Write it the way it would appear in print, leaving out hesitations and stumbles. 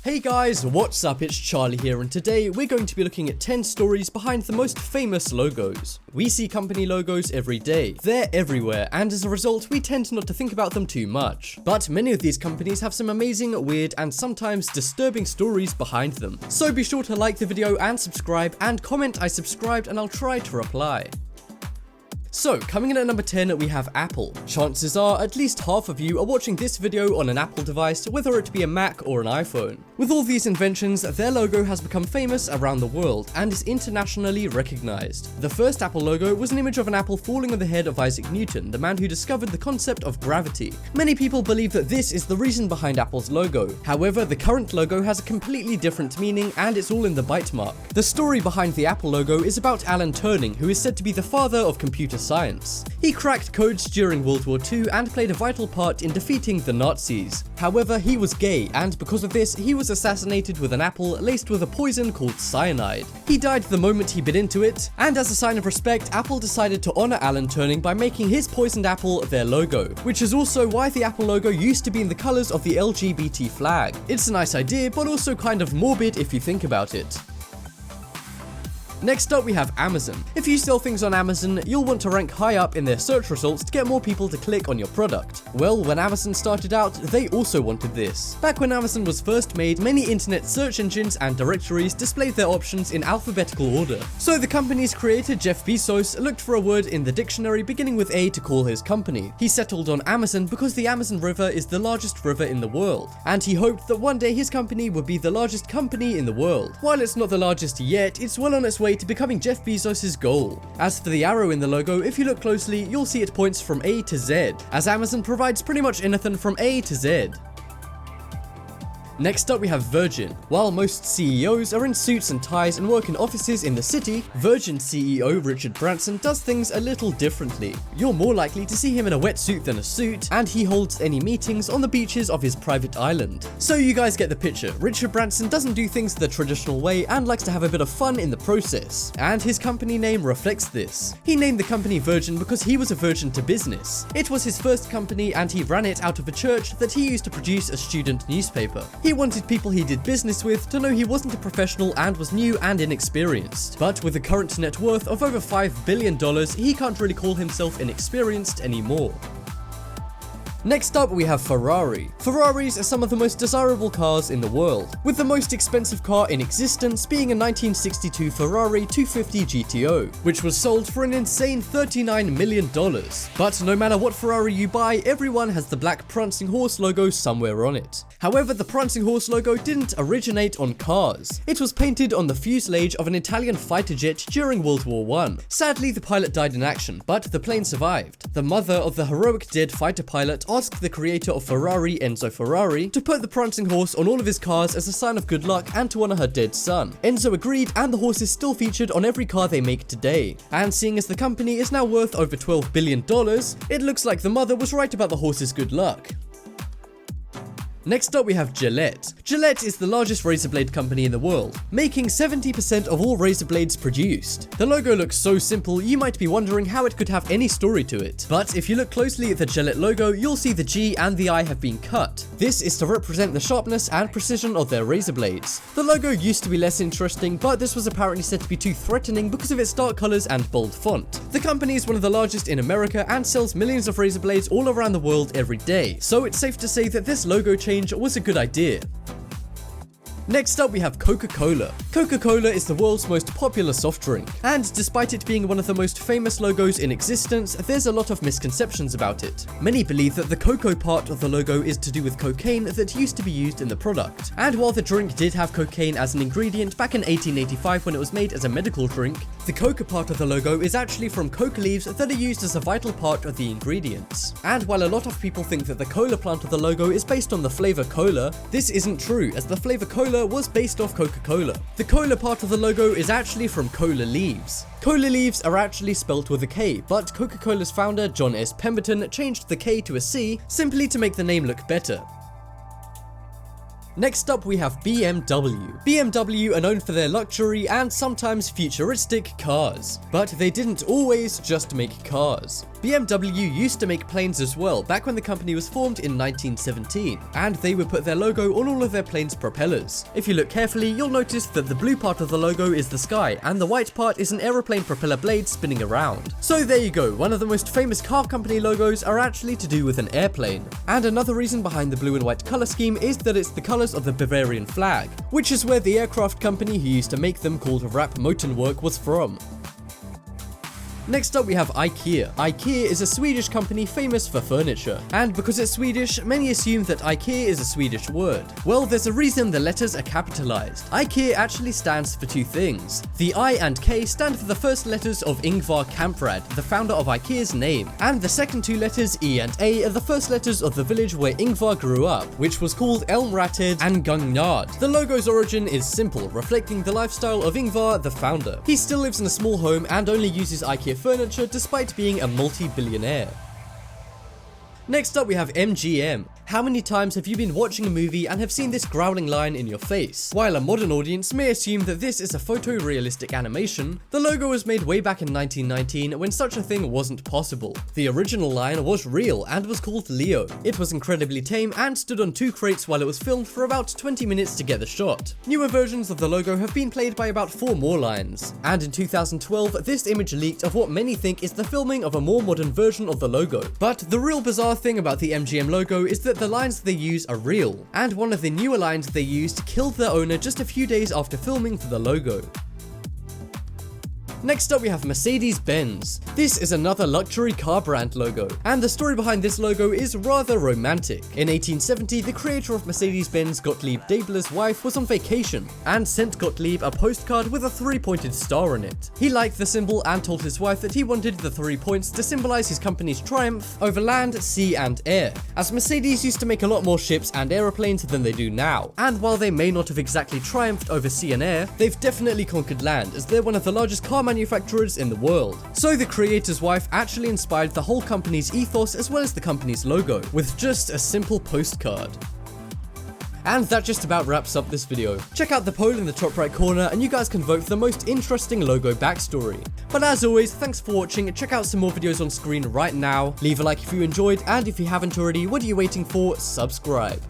Hey guys, what's up? It's Charlie here, and today we're going to be looking at 10 stories behind the most famous logos. We see company logos every day. They're everywhere, and as a result, we tend not to think about them too much. But many of these companies have some amazing, weird, and sometimes disturbing stories behind them. So be sure to like the video and subscribe, and comment I subscribed and I'll try to reply. So, coming in at number 10, we have Apple. Chances are at least half of you are watching this video on an Apple device, whether it be a Mac or an iPhone. With all these inventions, their logo has become famous around the world and is internationally recognized. The first Apple logo was an image of an apple falling on the head of Isaac Newton, the man who discovered the concept of gravity. Many people believe that this is the reason behind Apple's logo. However, the current logo has a completely different meaning, and it's all in the bite mark. The story behind the Apple logo is about Alan Turing, who is said to be the father of computer science. He cracked codes during World War II and played a vital part in defeating the Nazis. However, he was gay, and because of this, he was assassinated with an apple laced with a poison called cyanide. He died the moment he bit into it, and as a sign of respect, Apple decided to honor Alan Turing by making his poisoned apple their logo, which is also why the Apple logo used to be in the colors of the LGBT flag. It's a nice idea, but also kind of morbid if you think about it. Next up, we have Amazon. If you sell things on Amazon, you'll want to rank high up in their search results to get more people to click on your product. Well, when Amazon started out, they also wanted this. Back when Amazon was first made, many internet search engines and directories displayed their options in alphabetical order. So the company's creator, Jeff Bezos, looked for a word in the dictionary beginning with A to call his company. He settled on Amazon because the Amazon River is the largest river in the world, and he hoped that one day his company would be the largest company in the world. While it's not the largest yet, it's well on its way to becoming Jeff Bezos' goal. As for the arrow in the logo, if you look closely, you'll see it points from A to Z, as Amazon provides pretty much anything from A to Z. Next up, we have Virgin. While most CEOs are in suits and ties and work in offices in the city, Virgin CEO Richard Branson does things a little differently. You're more likely to see him in a wetsuit than a suit, and he holds any meetings on the beaches of his private island. So you guys get the picture. Richard Branson doesn't do things the traditional way and likes to have a bit of fun in the process, and his company name reflects this. He named the company Virgin because he was a virgin to business. It was his first company, and he ran it out of a church that he used to produce a student newspaper. He wanted people he did business with to know he wasn't a professional and was new and inexperienced. But with a current net worth of over $5 billion, he can't really call himself inexperienced anymore. Next up, we have Ferrari. Ferraris are some of the most desirable cars in the world, with the most expensive car in existence being a 1962 Ferrari 250 GTO, which was sold for an insane $39 million. But no matter what Ferrari you buy, everyone has the black prancing horse logo somewhere on it. However, the prancing horse logo didn't originate on cars. It was painted on the fuselage of an Italian fighter jet during World War I. Sadly, the pilot died in action, but the plane survived. The mother of the heroic dead fighter pilot asked the creator of Ferrari, Enzo Ferrari, to put the prancing horse on all of his cars as a sign of good luck and to honor her dead son. Enzo agreed, and the horse is still featured on every car they make today. And seeing as the company is now worth over $12 billion, it looks like the mother was right about the horse's good luck. Next up, we have Gillette. Gillette is the largest razor blade company in the world, making 70% of all razor blades produced. The logo looks so simple, you might be wondering how it could have any story to it. But if you look closely at the Gillette logo, you'll see the G and the I have been cut. This is to represent the sharpness and precision of their razor blades. The logo used to be less interesting, but this was apparently said to be too threatening because of its dark colors and bold font. The company is one of the largest in America and sells millions of razor blades all around the world every day, so it's safe to say that this logo change was a good idea. Next up, we have Coca-Cola. Coca-Cola is the world's most popular soft drink, and despite it being one of the most famous logos in existence, there's a lot of misconceptions about it. Many believe that the cocoa part of the logo is to do with cocaine that used to be used in the product. And while the drink did have cocaine as an ingredient back in 1885 when it was made as a medical drink, the coca part of the logo is actually from coca leaves that are used as a vital part of the ingredients. And while a lot of people think that the cola plant of the logo is based on the flavor cola, this isn't true, as the flavor cola was based off Coca-Cola. The cola part of the logo is actually from cola leaves. Cola leaves are actually spelt with a K, but Coca-Cola's founder, John S. Pemberton, changed the K to a C simply to make the name look better. Next up, we have BMW. BMW are known for their luxury and sometimes futuristic cars, but they didn't always just make cars. BMW used to make planes as well back when the company was formed in 1917, and they would put their logo on all of their planes' propellers. If you look carefully, you'll notice that the blue part of the logo is the sky, and the white part is an aeroplane propeller blade spinning around. So there you go, one of the most famous car company logos are actually to do with an airplane. And another reason behind the blue and white color scheme is that it's the colors of the Bavarian flag, which is where the aircraft company who used to make them, called Rapp Motorwerk, was from. Next up we have IKEA. IKEA is a Swedish company famous for furniture, and because it's Swedish, many assume that IKEA is a Swedish word. Well, there's a reason the letters are capitalized. IKEA actually stands for two things. The I and K stand for the first letters of Ingvar Kamprad, the founder of IKEA's name, and the second two letters E and A are the first letters of the village where Ingvar grew up, which was called Elmratted and Gungnard. The logo's origin is simple, reflecting the lifestyle of Ingvar, the founder. He still lives in a small home and only uses IKEA furniture despite being a multi-billionaire. Next up we have MGM. How many times have you been watching a movie and have seen this growling line in your face? While a modern audience may assume that this is a photorealistic animation, the logo was made way back in 1919 when such a thing wasn't possible. The original line was real and was called Leo. It was incredibly tame and stood on two crates while it was filmed for about 20 minutes to get the shot. Newer versions of the logo have been played by about 4 more lines. And in 2012, this image leaked of what many think is the filming of a more modern version of the logo. But the real bizarre thing about the MGM logo is that the lines they use are real, and one of the newer lines they used killed their owner just a few days after filming for the logo. Next up we have Mercedes-Benz. This is another luxury car brand logo, and the story behind this logo is rather romantic. In 1870, the creator of Mercedes-Benz, Gottlieb Daimler's wife, was on vacation and sent Gottlieb a postcard with a 3-pointed star on it. He liked the symbol and told his wife that he wanted the 3 points to symbolize his company's triumph over land, sea and air, as Mercedes used to make a lot more ships and aeroplanes than they do now. And while they may not have exactly triumphed over sea and air, they've definitely conquered land, as they're one of the largest car manufacturers in the world. So the creator's wife actually inspired the whole company's ethos as well as the company's logo, with just a simple postcard. And that just about wraps up this video. Check out the poll in the top right corner and you guys can vote for the most interesting logo backstory. But as always, thanks for watching. Check out some more videos on screen right now. Leave a like if you enjoyed, and if you haven't already, what are you waiting for? Subscribe.